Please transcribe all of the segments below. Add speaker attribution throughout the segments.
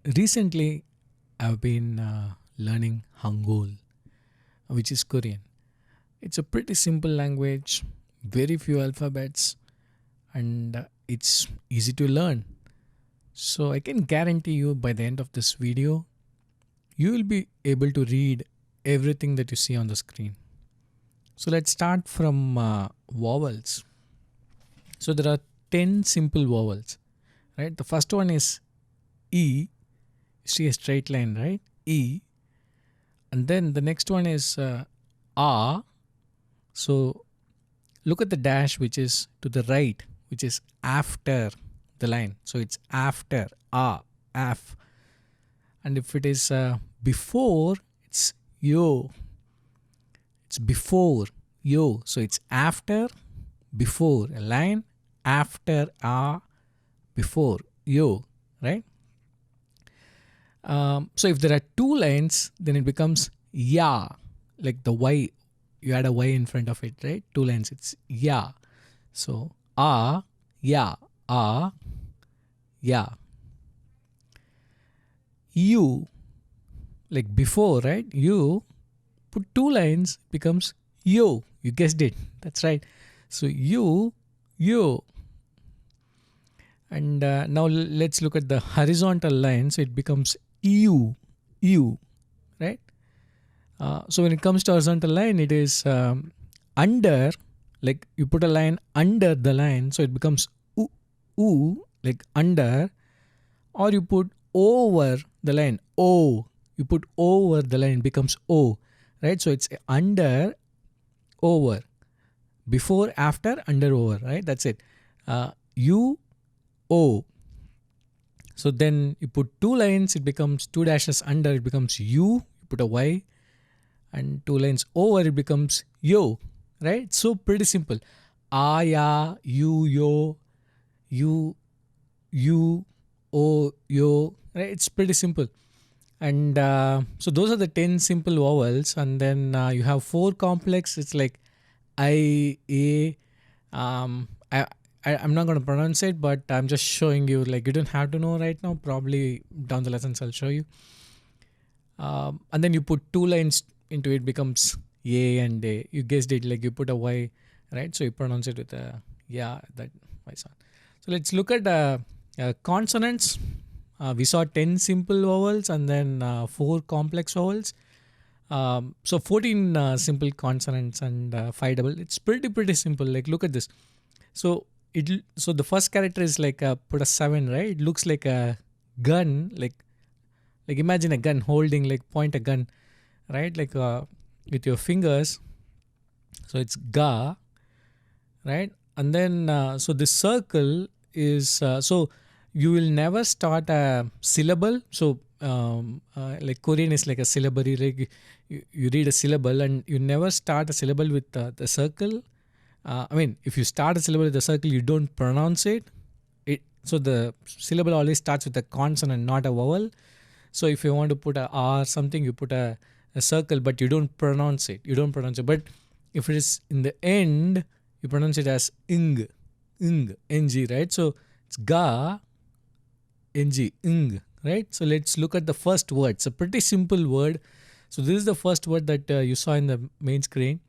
Speaker 1: Recently, I've been learning Hangul, which is Korean. It's a pretty simple language, very few alphabets, and it's easy to learn. So, I can guarantee you by the end of this video, you will be able to read everything that you see on the screen. So, let's start from vowels. So, there are 10 simple vowels, right? The first one is E. You see a straight line, right? E. And then the next one is A. So look at the dash which is to the right, which is after the line. So it's after A, af. And if it is before, it's yo. It's before yo. So it's after, before a line, after A, before yo, right? So if there are two lines, then it becomes ya, like the y. You add a y in front of it, right? Two lines, it's ya. So ya, ya. You, like before, right? You put two lines, becomes yo. You guessed it. That's right. So you. And now let's look at the horizontal line. So it becomes you, right? So when it comes to horizontal line, it is under, like you put a line under the line, so it becomes oo, like under, or you put over the line, o. You put over the line, it becomes o, right? So it's under, over, before, after, under, over, right? That's it. U, o. So then you put two lines, it becomes two dashes under, it becomes u. You put a y, and two lines over, it becomes yo, right? So pretty simple. Ya, you, yo, you, o, yo, right? It's pretty simple. And so those are the 10 simple vowels, and then you have 4 complex. It's like I, a. I'm not going to pronounce it, but I'm just showing you. Like you don't have to know right now. Probably down the lessons I'll show you. And then you put two lines into it, becomes a and a. You guessed it. Like you put a y, right? So you pronounce it with a that y sound. So let's look at consonants. We saw 10 simple vowels and then 4 complex vowels. So 14 simple consonants and 5 double. It's pretty simple. Like look at this. So so the first character is like put a 7, right? It looks like a gun, like imagine a gun holding, like point a gun, right? Like with your fingers. So it's ga, right? And then so this circle is so you will never start a syllable. So like Korean is like a syllabary, like you read a syllable and you never start a syllable with the circle. I mean, if you start a syllable with the circle, you don't pronounce it. So the syllable always starts with a consonant, not a vowel. So if you want to put a R something, you put a circle, but you don't pronounce it. But if it is in the end, you pronounce it as ng, ng, right? So it's ga, ng, right? So let's look at the first word. It's a pretty simple word. So this is the first word that you saw in the main screen.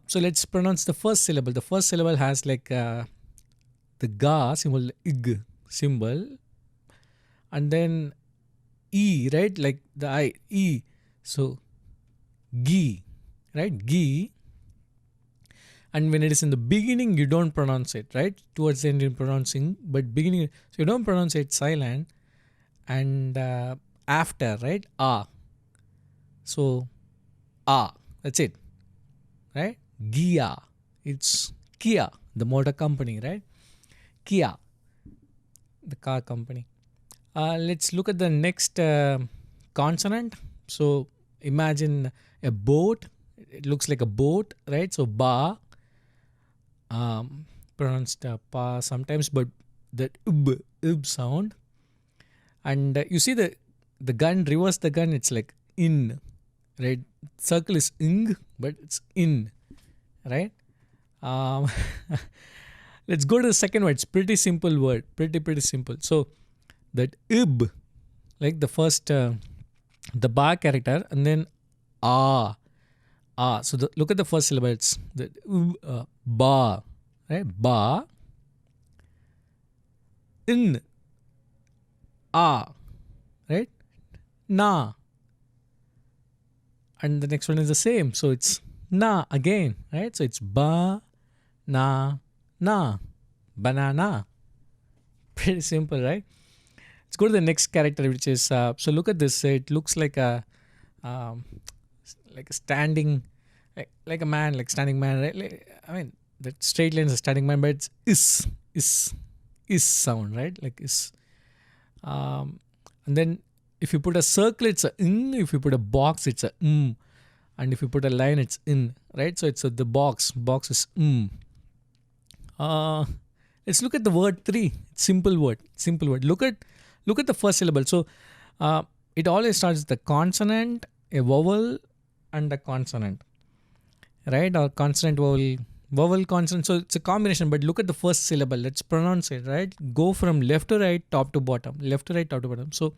Speaker 1: So let's pronounce the first syllable. The first syllable has like the ga symbol, ig symbol, and then e, right? Like the I, e. So gi, right? Gi. And when it is in the beginning, you don't pronounce it, right? Towards the end, you're pronouncing, but beginning, so you don't pronounce it silent. And after, right? Ah. So that's it. Right? Gia. It's Kia, the motor company, right? Kia, the car company. Let's look at the next consonant. So imagine a boat. It looks like a boat, right? So ba, pronounced pa sometimes, but that ub sound. And you see the gun, reverse the gun, it's like in, right? Circle is ing, but it's in, right? Let's go to the second word. It's pretty simple word, pretty simple. So that ib, like the first the ba character, and then ah. So look at the first syllable. It's the ba, right? Ba, in, ah, right? Na, and the next one is the same. So it's na again, right? So it's ba, na, na, banana. Pretty simple, right? Let's go to the next character, which is so look at this. It looks um, like a standing, like a man, like standing man, right? I mean, that straight line is a standing man, but it's is sound, right? Like is. And then if you put a circle, it's a in. If you put a box, it's a and if you put a line, it's in, right? So it's the box. Box is let's look at the word three. Simple word. Simple word. Look at the first syllable. So it always starts with the consonant, a vowel, and a consonant, right? Or consonant, vowel, consonant. So it's a combination. But look at the first syllable. Let's pronounce it, right? Go from left to right, top to bottom. Left to right, top to bottom. So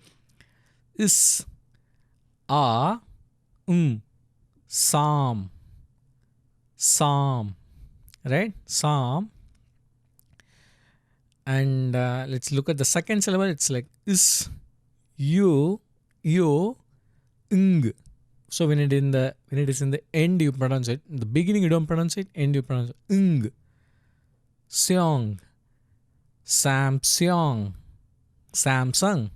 Speaker 1: is, psalm, right? Psalm. And let's look at the second syllable. It's like is, you, ing. So when it is in the end, you pronounce it. In the beginning, you don't pronounce it. End, you pronounce it. Ing, seong, Samsung, Samsung.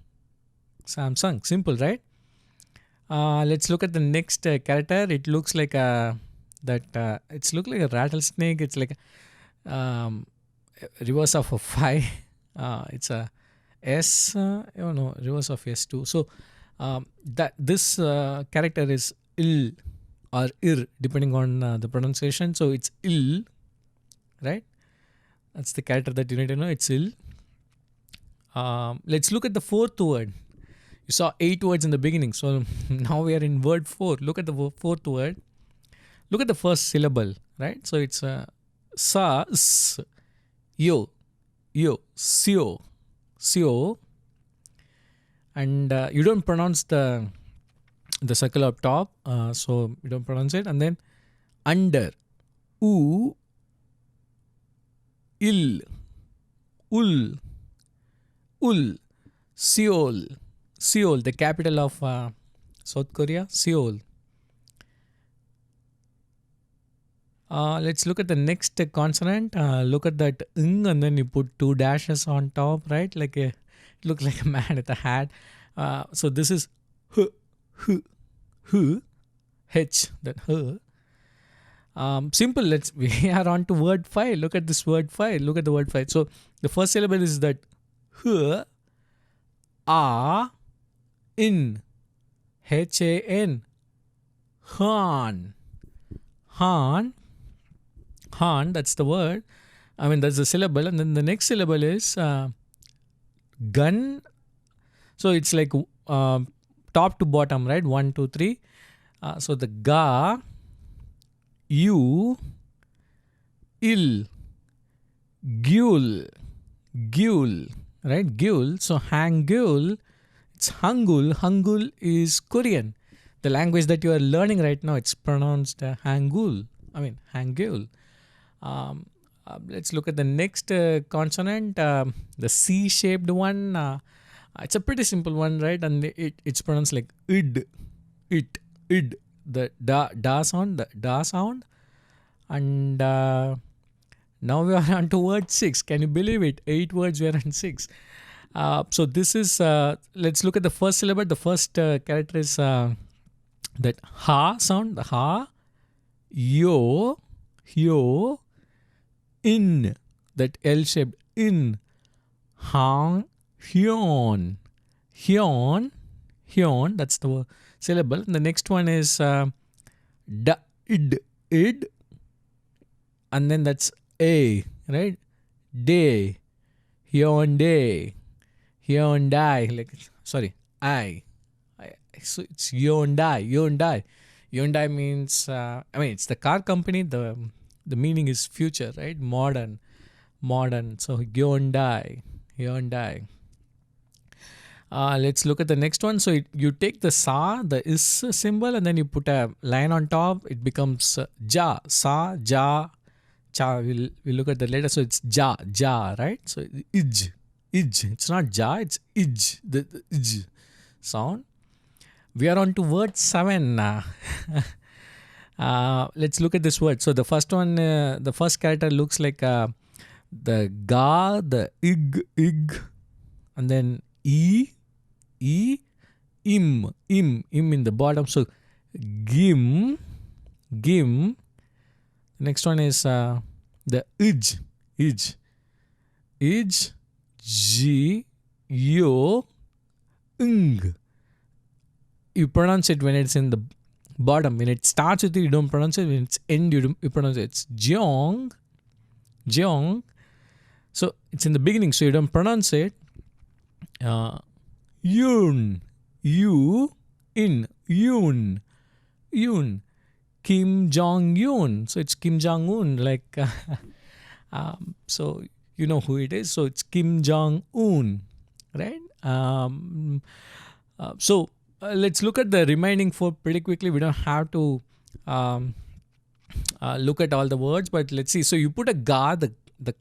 Speaker 1: Simple, right? Let's look at the next character. It looks like it's look like a rattlesnake. It's like reverse of a 5. It's a S. Reverse of S2. So that this character is ill or ir, depending on the pronunciation. So it's ill, right? That's the character that you need to know. It's ill. Let's look at the fourth word. You saw 8 words in the beginning. So now we are in word 4. Look at the fourth word. Look at the first syllable, right? So it's sa, s, yo, sio. And you don't pronounce the circle up top. So you don't pronounce it. And then under, u, il, ul, Seoul, the capital of South Korea, Seoul. Let's look at the next consonant. Look at that ng, and then you put 2 dashes on top, right? It looks like a man with a hat. So this is h, that h. Simple. We are on to word 5. Look at this word 5. Look at the word 5. So the first syllable is that h, in, han, han, that's the word. I mean, that's the syllable. And then the next syllable is gun. So it's like top to bottom, right? 1, 2, 3. So the ga, you, il, gyul, right? Gyul. So Hangul, it's Hangul. Hangul is Korean. The language that you are learning right now, it's pronounced Hangul. Let's look at the next consonant, the C-shaped one. It's a pretty simple one, right? And it's pronounced like id, the da sound, And now we are on to word 6. Can you believe it? 8 words, we are on 6. So this is, let's look at the first syllable. The first character is that ha sound, the ha, yo, in, that L-shaped in, hang, hyon, that's the syllable. And the next one is da, id, and then that's a, right? Day, Hyundai, I. So it's Hyundai. Hyundai means, it's the car company. The meaning is future, right? Modern. So Hyundai. Let's look at the next one. So you take the sa, the is symbol, and then you put a line on top. It becomes ja, sa, ja, cha. We'll look at that later. So it's ja, ja, right? So ij, ij. It's not ja, it's ij, the ij sound. We are on to word 7. Let's look at this word. So the first one, the first character looks like the ga, the ig, and then e, im in the bottom. So gim. Next one is the ij, ji, yo, ing. You pronounce it when it's in the bottom. When it starts with it, you don't pronounce it. When it's end, you pronounce it. It's jeong. So it's in the beginning, so you don't pronounce it. Yoon, yoon. Kim Jong Un. So it's Kim Jong Un. Like, so you know who it is. So it's Kim Jong Un, right? So let's look at the remaining 4 pretty quickly. We don't have to look at all the words, but let's see. So you put a ga, the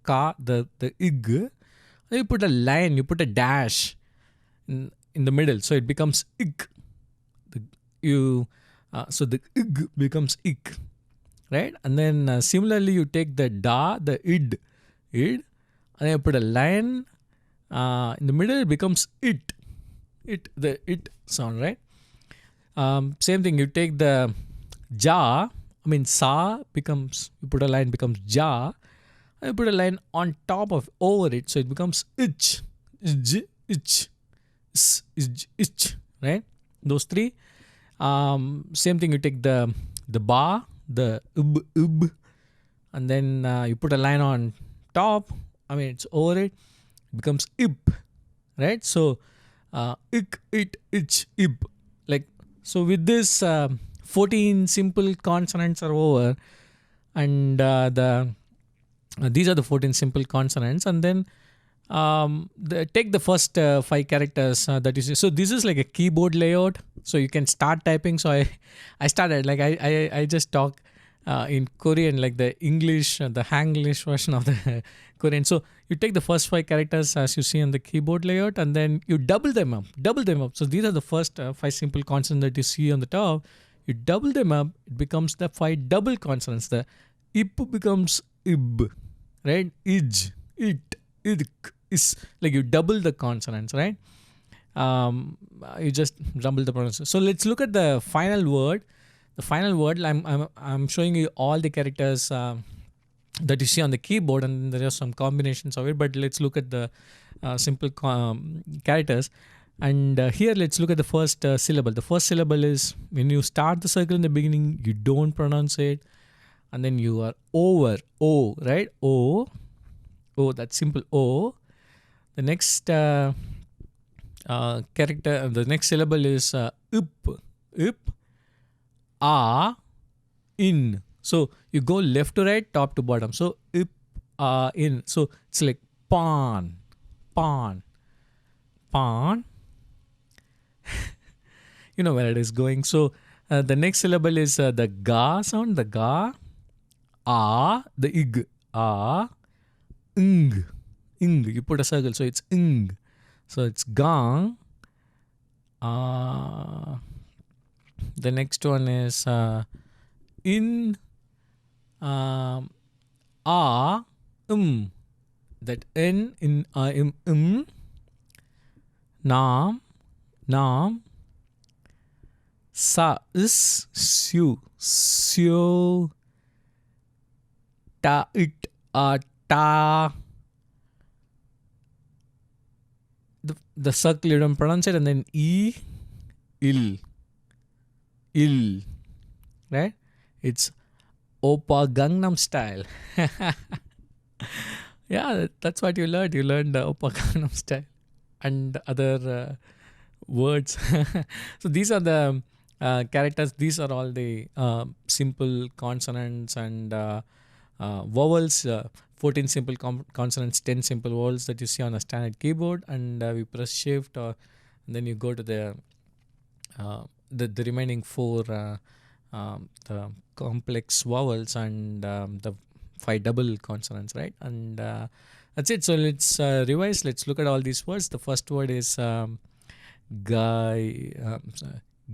Speaker 1: ka, the ig. Then you put a line, you put a dash in the middle, so it becomes ik. So the ig becomes ik, right? And then similarly, you take the da, the id, and then you put a line in the middle. It becomes it, the it sound, right? Same thing. You take the ja. Sa becomes, you put a line, becomes ja. And you put a line on top of over it, so it becomes ich, right? Those 3. Same thing. You take the ba, the ub, and then you put a line on top. It's over it. It becomes ip, right? So ik, it, ich, ip. Like, so with this, 14 simple consonants are over, and these are the 14 simple consonants. And then take the first 5 characters that you see. So this is like a keyboard layout, so you can start typing. So I started, like, I just talk in Korean, like the English, the Hanglish version of the Korean. So you take the first 5 characters as you see on the keyboard layout, and then you double them up. So these are the first 5 simple consonants that you see on the top. You double them up, it becomes the 5 double consonants. The ip becomes ib, right? Ij, it, idk, is. Like, you double the consonants, right? You just double the pronunciation. So let's look at the final word. The final word, I'm showing you all the characters that you see on the keyboard, and there are some combinations of it, but let's look at the simple characters. And here let's look at the first syllable. The first syllable is, when you start the circle in the beginning, you don't pronounce it, and then you are over, o, right? O, that's simple o. The next character, the next syllable is ip, a, in. So you go left to right, top to bottom. So ip, in. So it's like pawn. You know where it is going. So the next syllable is the ga sound, the ga, a, the ig, a, ing. You put a circle, so it's ing. So it's gang. The next one is in, a, that n, in, nam, sa, is, syo, ta, it, ta. The circle, you don't pronounce it, and then e, il, right? It's Oppa Gangnam Style. Yeah, that's what you learned. You learned Oppa Gangnam Style and other words. So these are the characters. These are all the simple consonants and vowels. 14 simple consonants, 10 simple vowels that you see on a standard keyboard, and we press shift or And then you go to the remaining four, the complex vowels, and the five double consonants, right? And that's it. So let's revise. Let's look at all these words. The first word is guy,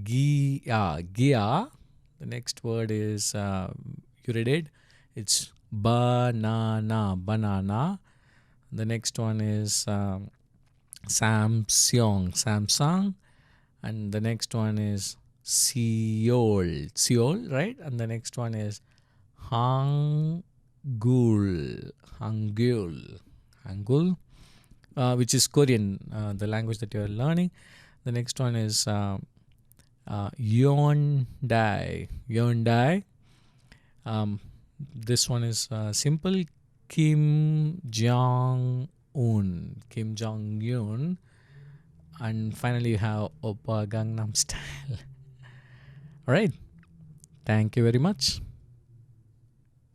Speaker 1: gia. The next word is you read it. It's banana. The next one is Samsung, and the next one is Seoul, right? And the next one is Hangul, Hangul, which is Korean, the language that you are learning. The next one is Hyundai. This one is simple, Kim Jong Un, and finally you have Oppa Gangnam Style. All right, thank you very much.